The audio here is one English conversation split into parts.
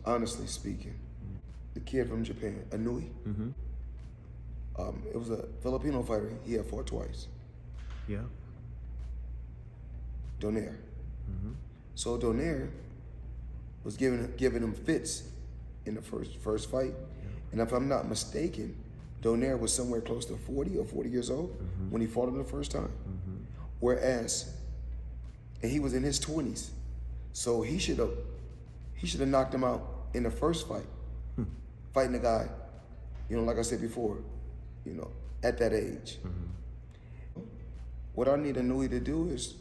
honestly speaking, the kid from Japan, Inoue. It was a Filipino fighter. He had fought twice. Yeah. Donaire. So Donaire was giving him fits in the first fight, and if I'm not mistaken, Donaire was somewhere close to 40 or 40 years old when he fought him the first time. Whereas, and he was in his 20s, so he should have knocked him out in the first fight, fighting a guy, like I said before, at that age. What I need Inoue to do is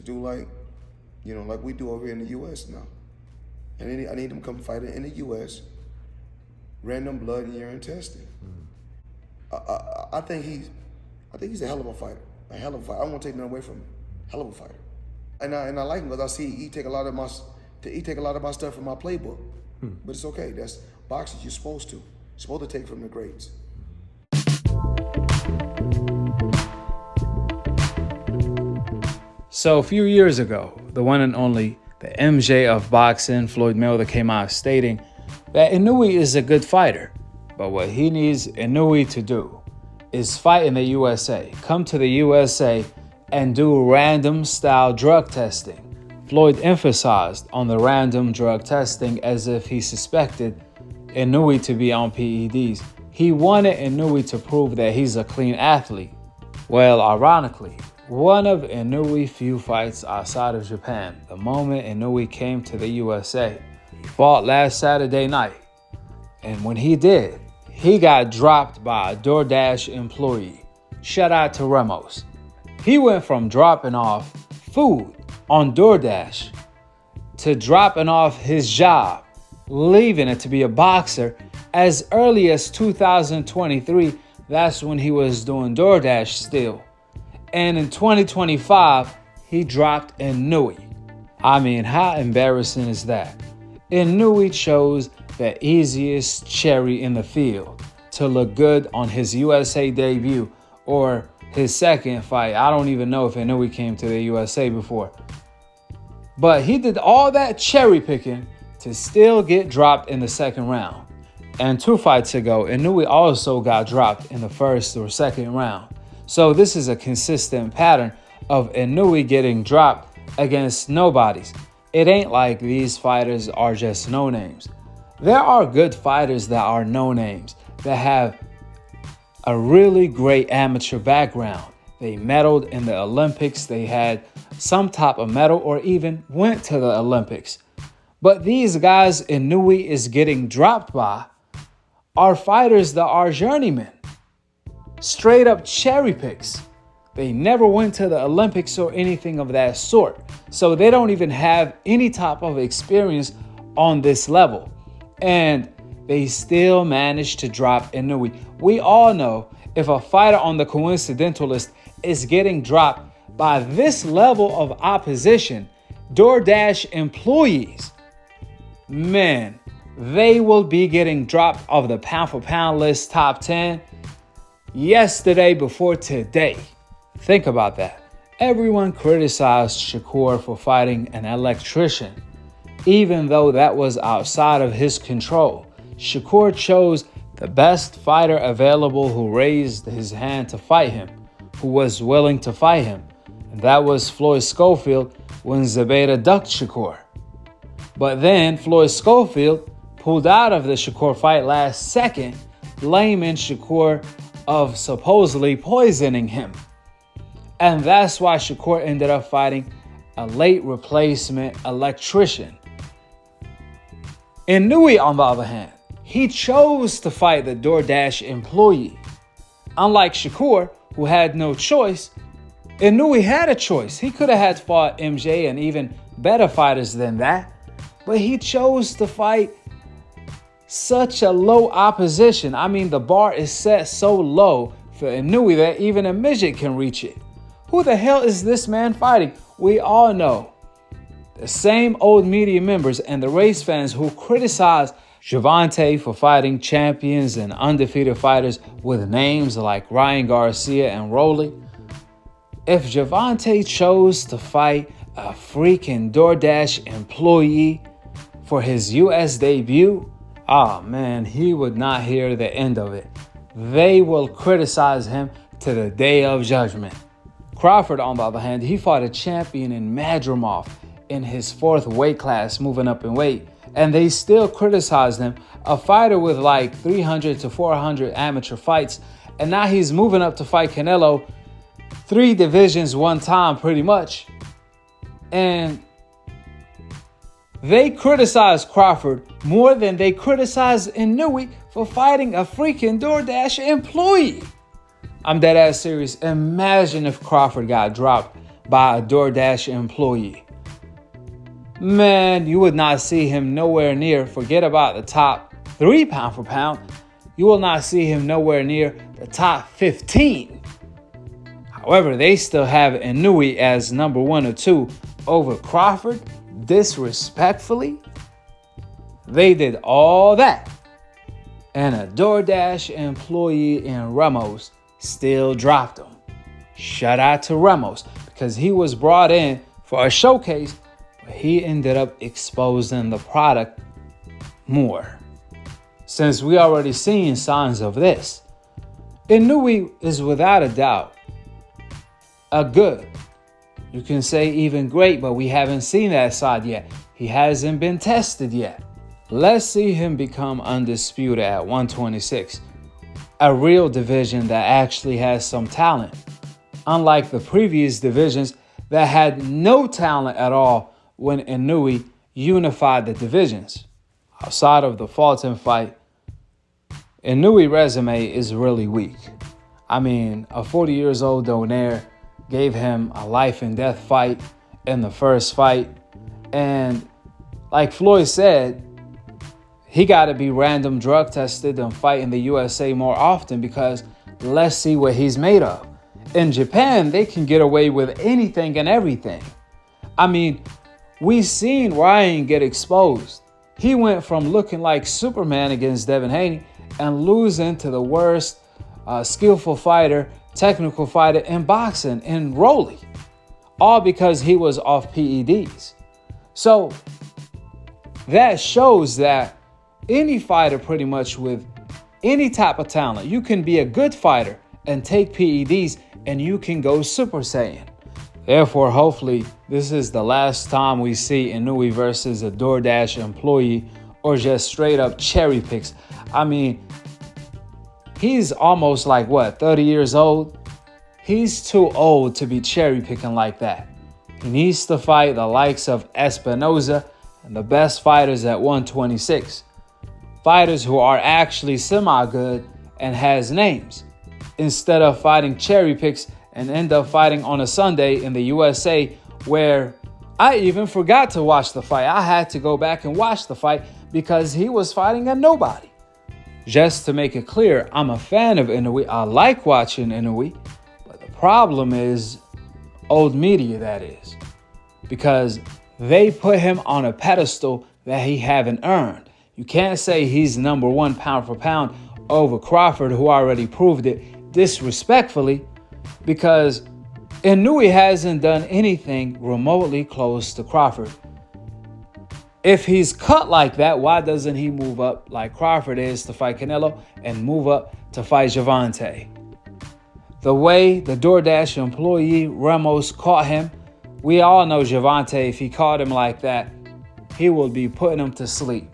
do like we do over here in the U.S. now. And I need him to come fight in the U.S. Random blood and urine testing. I think he's a hell of a fighter. A hell of a fighter. I don't want to take nothing away from him. Hell of a fighter. And I like him because I see he take a lot of my stuff from my playbook. But it's okay. That's boxing. You're supposed to. You're supposed to take from the greats. So a few years ago, the one and only, the MJ of boxing, Floyd Mayweather, came out stating that Inoue is a good fighter, but what he needs Inoue to do is fight in the USA, come to the USA and do random style drug testing. Floyd emphasized on the random drug testing as if he suspected Inoue to be on PEDs. He wanted Inoue to prove that he's a clean athlete. Well, ironically, one of Inoue's few fights outside of Japan, the moment Inoue came to the USA, he fought last Saturday night. And when he did, he got dropped by a DoorDash employee. Shout out to Ramos. He went from dropping off food on DoorDash to dropping off his job, leaving it to be a boxer as early as 2023. That's when he was doing DoorDash still. And in 2025, he dropped Inoue. I mean, how embarrassing is that? Inoue chose the easiest cherry in the field to look good on his USA debut or his second fight. I don't even know if Inoue came to the USA before. But he did all that cherry picking to still get dropped in the second round. And 2 fights ago, Inoue also got dropped in the first or second round. So this is a consistent pattern of Inoue getting dropped against nobodies. It ain't like these fighters are just no-names. There are good fighters that are no-names, that have a really great amateur background. They medaled in the Olympics, they had some type of medal, or even went to the Olympics. But these guys Inoue is getting dropped by are fighters that are journeymen. Straight up cherry picks. They never went to the Olympics or anything of that sort. So they don't even have any type of experience on this level. And they still managed to drop Inoue. We all know if a fighter on the coincidental list is getting dropped by this level of opposition, DoorDash employees, man, they will be getting dropped off the pound for pound list top 10 yesterday before today. Think about that. Everyone criticized Shakur for fighting an electrician, even though that was outside of his control. Shakur chose the best fighter available who raised his hand to fight him, who was willing to fight him. And that was Floyd Schofield when Zabeda ducked Shakur. But then Floyd Schofield pulled out of the Shakur fight last second, blaming Shakur of supposedly poisoning him. And that's why Shakur ended up fighting a late replacement electrician. Inoue, on the other hand, he chose to fight the DoorDash employee. Unlike Shakur, who had no choice, Inoue had a choice. He could have had fought MJ and even better fighters than that. But he chose to fight such a low opposition. I mean, the bar is set so low for Inoue that even a midget can reach it. Who the hell is this man fighting? We all know the same old media members and the race fans who criticize Gervonta for fighting champions and undefeated fighters with names like Ryan Garcia and Rolly. If Gervonta chose to fight a freaking DoorDash employee for his US debut, oh man, he would not hear the end of it. They will criticize him to the day of judgment. Crawford, on the other hand, he fought a champion in Madrimov in his 4th weight class, moving up in weight, and they still criticized him, a fighter with like 300 to 400 amateur fights, and now he's moving up to fight Canelo 3 divisions one time pretty much. And they criticized Crawford more than they criticized Inoue for fighting a freaking DoorDash employee. I'm dead ass serious. Imagine if Crawford got dropped by a DoorDash employee. Man, you would not see him nowhere near, forget about the top 3 pound for pound, you will not see him nowhere near the top 15. However, they still have Inoue as number 1 or 2 over Crawford. Disrespectfully, they did all that, and a DoorDash employee in Ramos still dropped him. Shout out to Ramos, because he was brought in for a showcase, but he ended up exposing the product more. Since we already seen signs of this, Inoue is without a doubt a good, you can say even great, but we haven't seen that side yet. He hasn't been tested yet. Let's see him become undisputed at 126. A real division that actually has some talent. Unlike the previous divisions that had no talent at all when Inoue unified the divisions. Outside of the Fulton fight, Inoue's resume is really weak. I mean, a 40 years old Donaire gave him a life and death fight in the first fight. And like Floyd said, he got to be random drug tested and fight in the USA more often, because let's see what he's made of. In Japan, they can get away with anything and everything. I mean, we seen Ryan get exposed. He went from looking like Superman against Devin Haney and losing to the worst skillful fighter, technical fighter in boxing, in Rolly, all because he was off PEDs. So that shows that any fighter pretty much with any type of talent, you can be a good fighter and take PEDs and you can go Super Saiyan. Therefore, hopefully, this is the last time we see Inoue versus a DoorDash employee or just straight up cherry picks. I mean, he's almost like, 30 years old? He's too old to be cherry picking like that. He needs to fight the likes of Espinoza and the best fighters at 126. Fighters who are actually semi-good and has names, instead of fighting cherry picks and end up fighting on a Sunday in the USA, where I even forgot to watch the fight. I had to go back and watch the fight because he was fighting a nobody. Just to make it clear, I'm a fan of Inoue. I like watching Inoue, but the problem is old media, that is, because they put him on a pedestal that he haven't earned. You can't say he's number 1 pound for pound over Crawford, who already proved it, disrespectfully, because Inoue hasn't done anything remotely close to Crawford. If he's cut like that, why doesn't he move up like Crawford is to fight Canelo and move up to fight Gervonta? The way the DoorDash employee Ramos caught him, we all know Gervonta, if he caught him like that, he will be putting him to sleep.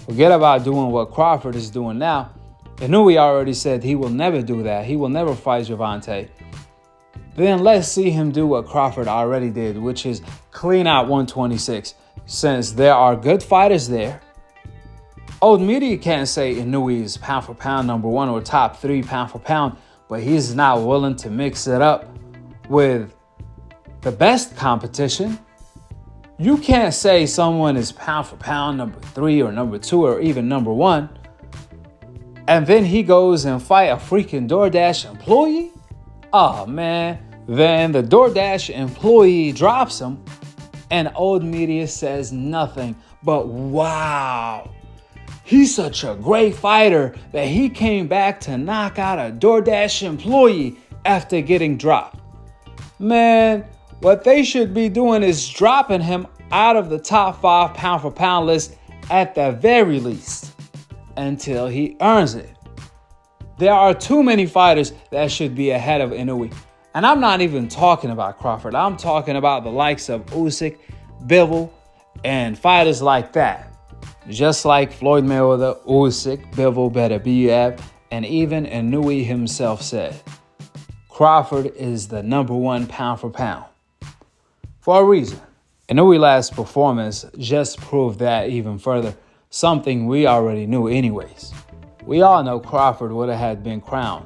Forget about doing what Crawford is doing now. Inoue already said he will never do that. He will never fight Gervonta. Then let's see him do what Crawford already did, which is clean out 126. Since there are good fighters there, old media can't say Inoue is pound for pound number 1 or top 3 pound for pound, but he's not willing to mix it up with the best competition. You can't say someone is pound for pound number 3 or number 2 or even number 1, and then he goes and fight a freaking DoorDash employee? Oh man, then the DoorDash employee drops him and old media says nothing but, wow, he's such a great fighter that he came back to knock out a DoorDash employee after getting dropped. Man, what they should be doing is dropping him out of the top 5 pound for pound list at the very least until he earns it. There are too many fighters that should be ahead of Inoue. And I'm not even talking about Crawford. I'm talking about the likes of Usyk, Bivol, and fighters like that. Just like Floyd Mayweather, Usyk, Bivol, Beterbiev, and even Inoue himself said, Crawford is the number one pound for pound. For a reason. Inoue's last performance just proved that even further, something we already knew anyways. We all know Crawford would have been crowned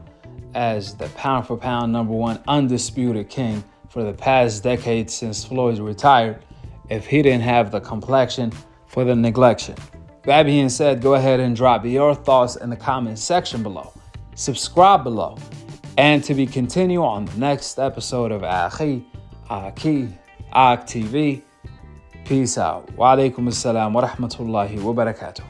as the pound for pound number one undisputed king for the past decade since Floyd retired if he didn't have the complexion for the neglection. That being said, go ahead and drop your thoughts in the comment section below. Subscribe below. And to be continued on the next episode of Akhi, TV. Peace out. Wa alaikum assalam wa rahmatullahi wa barakatuh.